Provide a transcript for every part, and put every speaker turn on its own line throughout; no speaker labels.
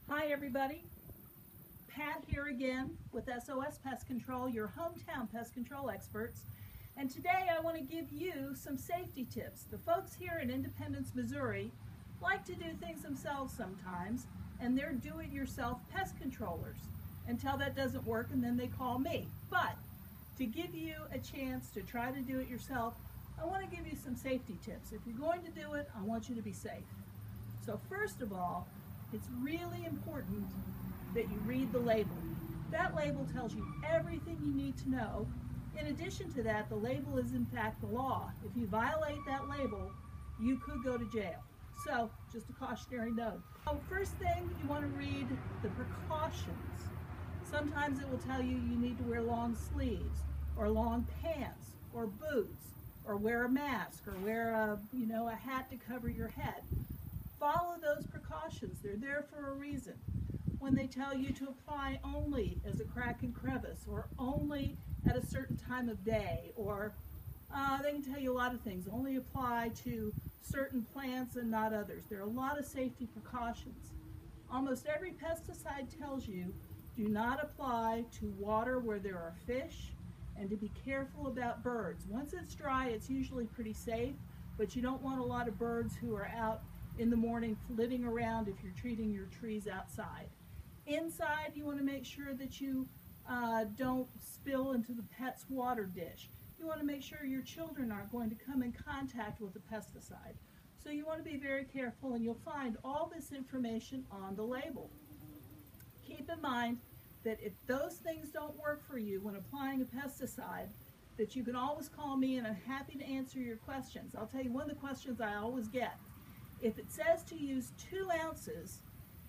Hi everybody, Pat here again with SOS Pest Control, your hometown pest control experts. And today I want to give you some safety tips. The folks here in Independence, Missouri like to do things themselves sometimes, and they're do-it-yourself pest controllers until that doesn't work, and then they call me. But to give you a chance to try to do it yourself, I want to give you some safety tips. If you're going to do it, I want you to be safe. So first of all, it's really important that you read the label. That label tells you everything you need to know. In addition to that, the label is in fact the law. If you violate that label, you could go to jail. So, just a cautionary note. First thing, you want to read the precautions. Sometimes it will tell you you need to wear long sleeves, or long pants, or boots, or wear a mask, or wear a hat to cover your head. Follow those precautions. They're there for a reason. When they tell you to apply only as a crack and crevice, or only at a certain time of day, or they can tell you a lot of things. Only apply to certain plants and not others. There are a lot of safety precautions. Almost every pesticide tells you do not apply to water where there are fish, and to be careful about birds. Once it's dry, it's usually pretty safe, but you don't want a lot of birds who are out in the morning flitting around if you're treating your trees outside. Inside, you want to make sure that you don't spill into the pet's water dish. You want to make sure your children aren't going to come in contact with the pesticide. So you want to be very careful, and you'll find all this information on the label. Keep in mind that if those things don't work for you when applying a pesticide, that you can always call me, and I'm happy to answer your questions. I'll tell you one of the questions I always get. If it says to use 2 ounces,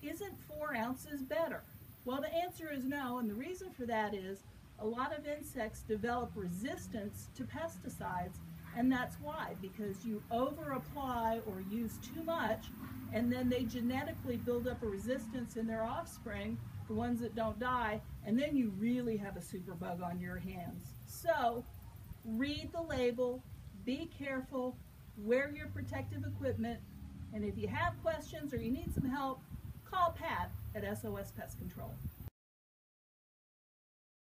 isn't 4 ounces better? Well, the answer is no, and the reason for that is a lot of insects develop resistance to pesticides, and that's why, because you over-apply or use too much, and then they genetically build up a resistance in their offspring, the ones that don't die, and then you really have a superbug on your hands. So, read the label, be careful, wear your protective equipment, and if you have questions or you need some help, call Pat at SOS Pest Control.